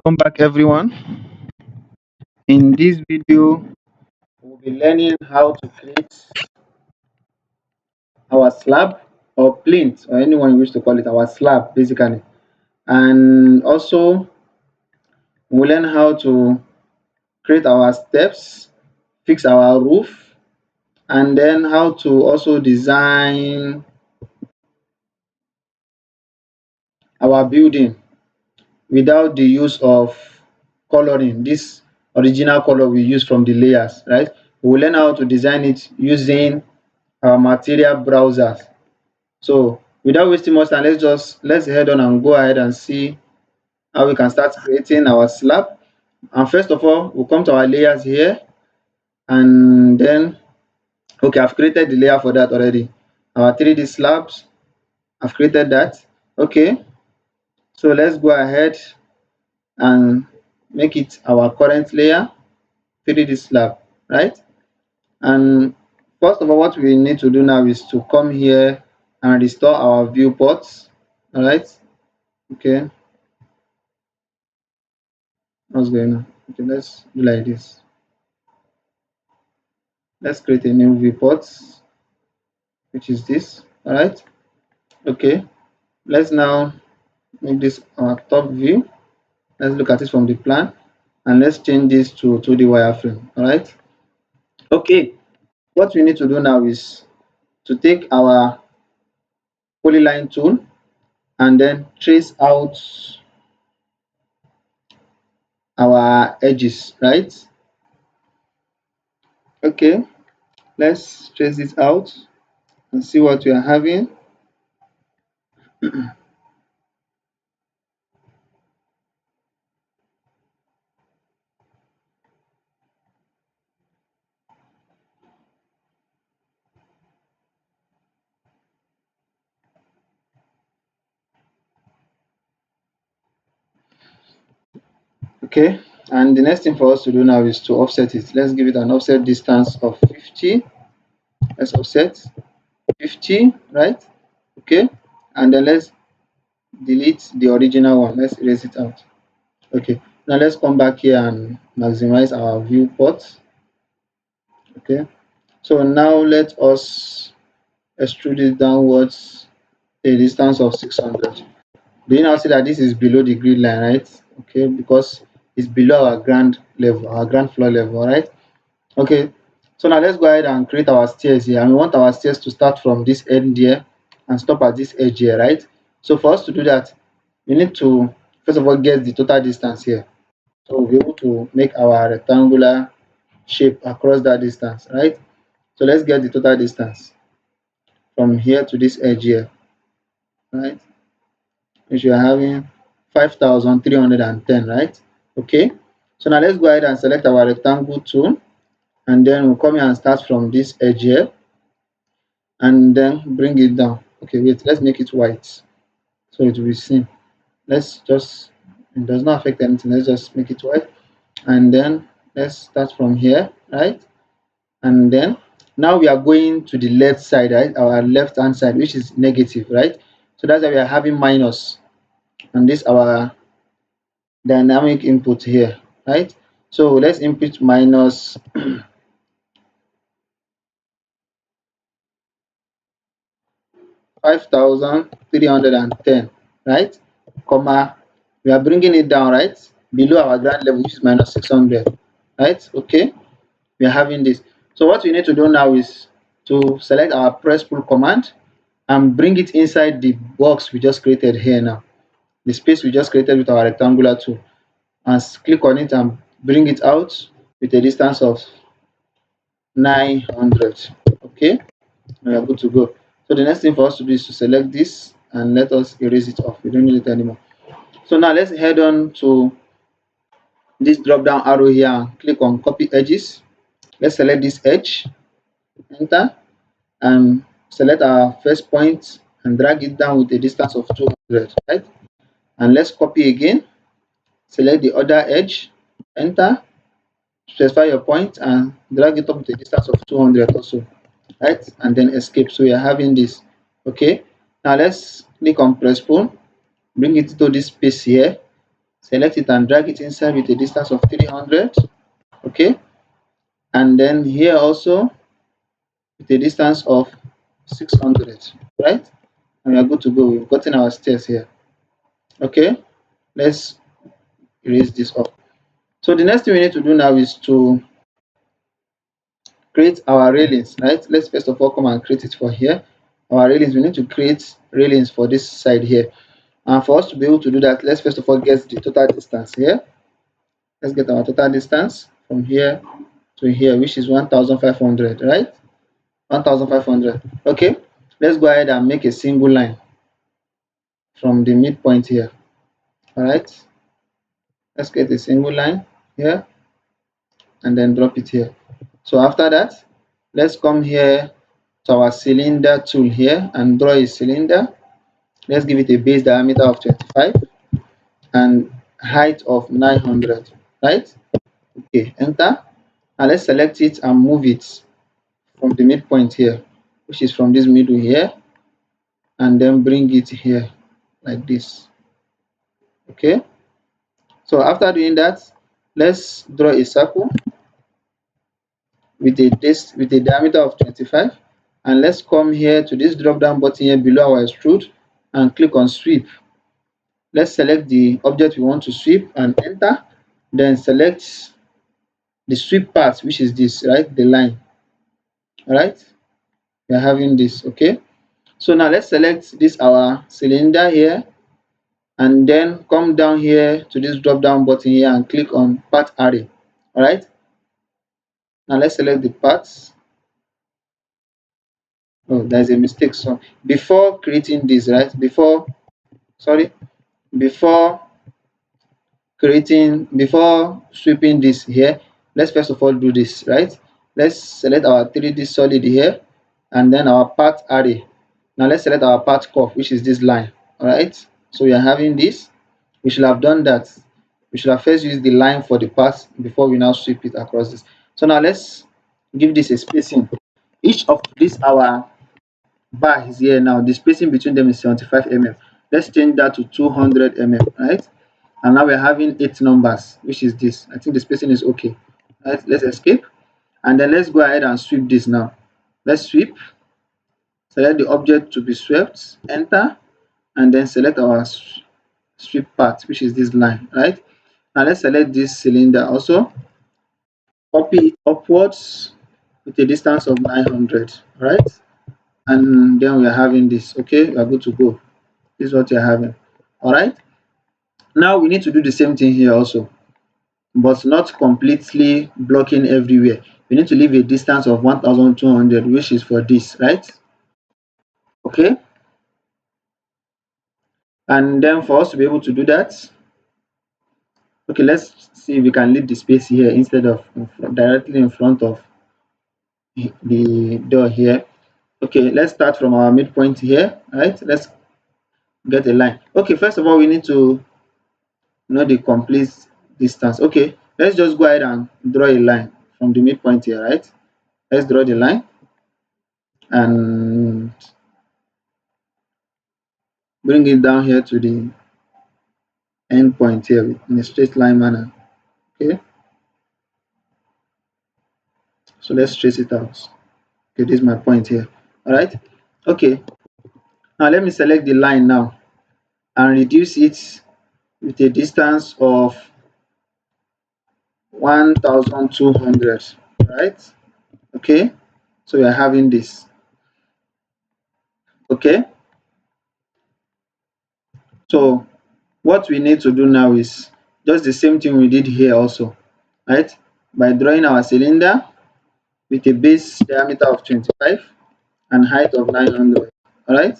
Welcome back, everyone. In this video, we'll be learning how to create our slab or plinth, or anyone you wish to call it, our slab basically. And also, we'll learn how to create our steps, fix our roof, and then how to also design our building without the use of coloring, this original color we use from the layers, right? We'll learn how to design it using our material browsers. So without wasting much time, let's head on and go ahead and see how we can start creating our slab. And first of all, we'll come to our layers here, and then okay, I've created the layer for that already. Our 3D slabs, I've created that. Okay, so let's go ahead and make it our current layer, 3D slab, right? And first of all, what we need to do now is to come here and restore our viewports. All right. Okay. What's going on? Okay, let's do like this. Let's create a new viewport, which is this. All right. Okay. Let's now make this our top view. Let's look at it from the plan, and let's change this to 2D wireframe. All right. Okay. What we need to do now is to take our polyline tool and then trace out our edges. Right. Okay. Let's trace this out and see what we are having. Okay, and the next thing for us to do now is to offset it. Let's give it an offset distance of 50. Let's offset 50, right? Okay, and then let's delete the original one. Let's erase it out. Okay, now let's come back here and maximize our viewport. Okay, so now let us extrude it downwards a distance of 600. Do you now see that this is below the grid line, right? Okay, because it's below our ground level, our ground floor level, right? Okay, so now let's go ahead and create our stairs here, and we want our stairs to start from this end here and stop at this edge here, right? So for us to do that, we need to first of all get the total distance here. So we'll be able to make our rectangular shape across that distance, right? So let's get the total distance from here to this edge here, right? Which we are having 5,310, right? Okay, so now let's go ahead and select our rectangle tool, and then we'll come here and start from this edge here and then bring it down. Okay, wait, let's make it white so it will be seen. Let's just, it does not affect anything, let's just make it white, and then let's start from here, right? And then now we are going to the left side, right? Our left hand side, which is negative, right? So that's why we are having minus, and this our dynamic input here, right? So let's input minus 5,310, right? Comma, we are bringing it down, right? Below our ground level, which is minus 600, right? Okay, we are having this. So what we need to do now is to select our press pull command and bring it inside the box we just created here now, the space we just created with our rectangular tool, and click on it and bring it out with a distance of 900. Okay, we are good to go. So the next thing for us to do is to select this and let us erase it off. We don't need it anymore. So now let's head on to this drop down arrow here and click on copy edges. Let's select this edge, enter, and select our first point and drag it down with a distance of 200, right? And let's copy again, select the other edge, enter, specify your point and drag it up with a distance of 200 also, right? And then escape. So we are having this. Okay, now let's click on press pull, bring it to this space here, select it and drag it inside with a distance of 300. Okay, and then here also with a distance of 600, right? And we are good to go. We've gotten our stairs here. Okay, let's erase this off. So the next thing we need to do now is to create our railings, right? Let's first of all come and create it for here. Our railings, we need to create railings for this side here. And for us to be able to do that, let's first of all get the total distance here. Let's get our total distance from here to here, which is 1500, right? 1500. Okay, let's go ahead and make a single line from the midpoint here. All right, let's get a single line here and then drop it here. So after that, let's come here to our cylinder tool here and draw a cylinder. Let's give it a base diameter of 25 and height of 900, right? Okay, enter. And let's select it and move it from the midpoint here, which is from this middle here, and then bring it here like this. Okay, so after doing that, let's draw a circle with a diameter of 25, and let's come here to this drop down button here below our extrude and click on sweep. Let's select the object we want to sweep and enter, then select the sweep part, which is this, right? The line. All right, we are having this. Okay, so now let's select this our cylinder here and then come down here to this drop down button here and click on part array. All right, now let's select the parts. Oh, there's a mistake. So before creating this, right? Sorry, before before sweeping this here, let's first of all do this, right? Let's select our 3D solid here and then our part array. Now let's select our part curve, which is this line. All right, so we are having this. We should have done that. We should have first used the line for the part before we now sweep it across this. So now let's give this a spacing. Each of these our bar is here now. The spacing between them is 75 mm. Let's change that to 200 mm, right? And now we're having 8 numbers, which is this. I think the spacing is okay. Right, let's escape and then let's go ahead and sweep this now. Let's sweep, select the object to be swept, enter, and then select our sweep part, which is this line, right? Now let's select this cylinder also, copy it upwards with a distance of 900, right? And then we are having this. Okay, we are good to go. This is what you're having. All right, now we need to do the same thing here also, but not completely blocking everywhere. We need to leave a distance of 1200, which is for this, right? Okay, and then for us to be able to do that, okay, let's see if we can leave the space here instead of directly in front of the door here. Okay, let's start from our midpoint here, right? Let's get a line. Okay, first of all, we need to know the complete distance. Okay, let's just go ahead and draw a line from the midpoint here, right? Let's draw the line and bring it down here to the end point here in a straight line manner. Okay, so let's trace it out. Okay, this is my point here. All right, okay, now let me select the line now and reduce it with a distance of 1200, right? Okay, so we are having this. Okay, so what we need to do now is just the same thing we did here also, right? By drawing our cylinder with a base diameter of 25 and height of 900. All right,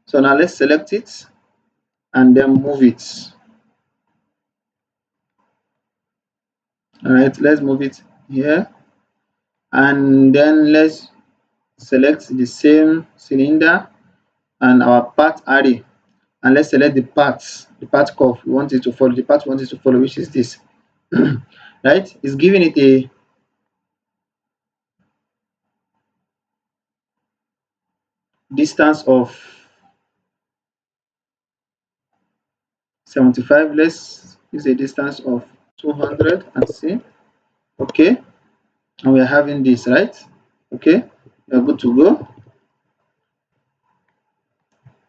so now let's select it and then move it. All right, let's move it here and then let's select the same cylinder and our part array, and let's select the part curve we want it to follow, the part we want it to follow, which is this. Right, it's giving it a distance of 75. is a distance of 200 and see. Okay, and we are having this, right? Okay, we are good to go.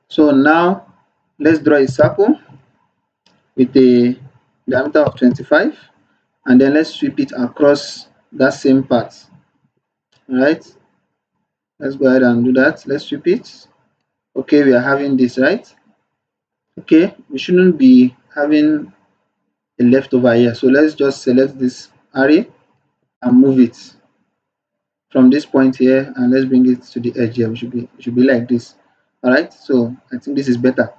So now let's draw a circle with a diameter of 25, and then let's sweep it across that same path. All right, let's go ahead and do that. Let's sweep it. Okay, we are having this, right? Okay, we shouldn't be having a leftover here, so let's just select this array and move it from this point here, and let's bring it to the edge here. We should be like this. All right, so I think this is better.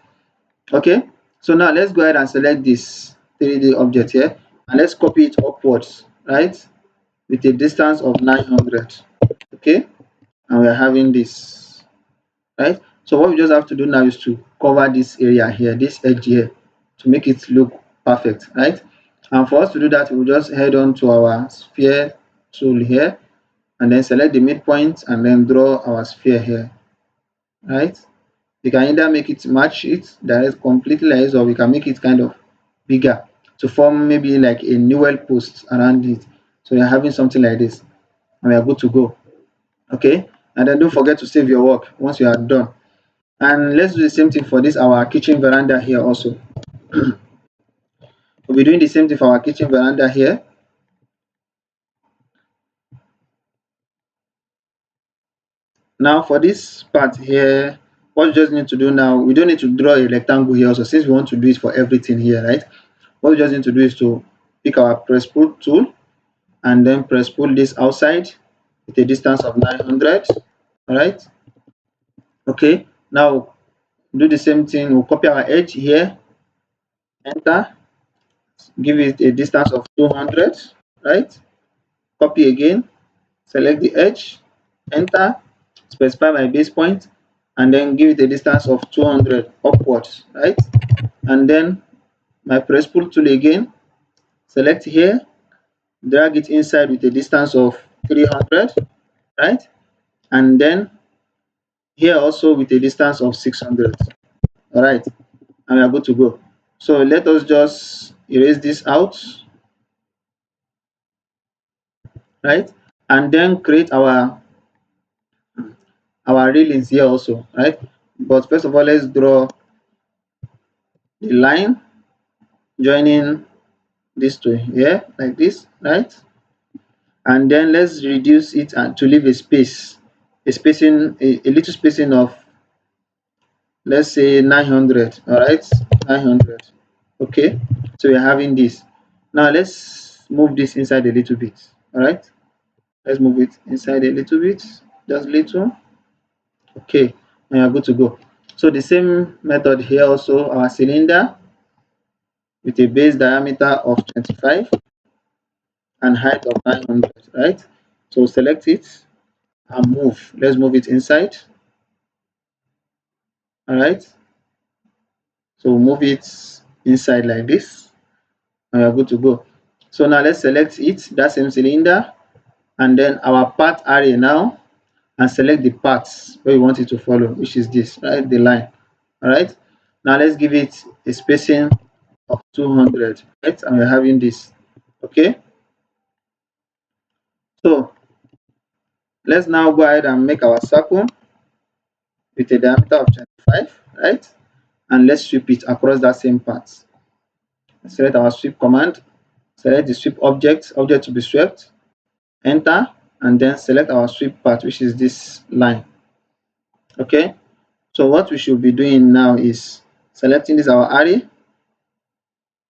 Okay, so now let's go ahead and select this 3D object here, and let's copy it upwards, right, with a distance of 900. Okay, and we're having this, right? So what we just have to do now is to cover this area here, this edge here, to make it look perfect, right? And for us to do that, we'll just head on to our sphere tool here, and then select the midpoint and then draw our sphere here, right? We can either make it match it direct completely like this, or we can make it kind of bigger to form maybe like a newel post around it. So you're having something like this, and we are good to go. Okay, and then don't forget to save your work once you are done. And let's do the same thing for this our kitchen veranda here also. We'll be doing the same thing for our kitchen veranda here. Now for this part here, what you just need to do now, we don't need to draw a rectangle here also, since we want to do it for everything here, right? What we just need to do is to pick our press pull tool and then press pull this outside with a distance of 900. All right. Okay. Now do the same thing. We'll copy our edge here, enter, give it a distance of 200. Right. Copy again, select the edge, enter, specify my base point, and then give it a distance of 200 upwards. Right. And then my press pull tool again, select here, drag it inside with a distance of 300, right? And then here also with a distance of 600. All right, and we are good to go. So let us just erase this out, right? And then create our railings here also, right? But first of all, let's draw the line joining this to here like this, right? And then let's reduce it and to leave a space, a little spacing of, let's say, 900. All right, 900. Okay, so we're having this. Now let's move this inside a little bit. All right, let's move it inside a little bit, just little. Okay, and you're good to go. So the same method here also, our cylinder with a base diameter of 25 and height of 900, right? So select it and move. Let's move it inside. All right, so move it inside like this, and you're good to go. So now let's select it, that same cylinder, and then our path array now, and select the paths where we want it to follow, which is this, right? The line. All right. Now let's give it a spacing of 200, right? And we're having this. Okay. So let's now go ahead and make our circle with a diameter of 25, right? And let's sweep it across that same path. Select our sweep command, select the sweep object to be swept, enter, and then select our sweep path, which is this line. Okay. So what we should be doing now is selecting this our array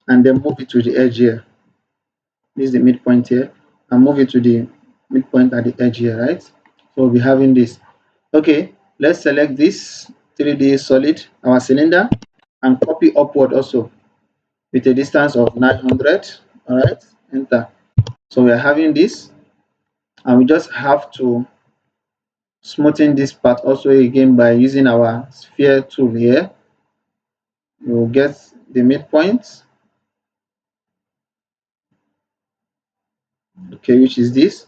and then move it to the edge here. This is the midpoint here, and move it to the midpoint at the edge here, right? So we'll be having this. Okay, let's select this 3D solid, our cylinder, and copy upward also with a distance of 900. All right, enter. So we're having this, and we just have to smoothen this part also again by using our sphere tool here. We'll get the midpoint, okay, which is this,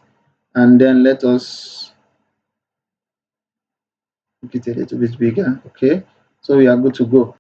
and then let us make it a little bit bigger. Okay, so we are good to go.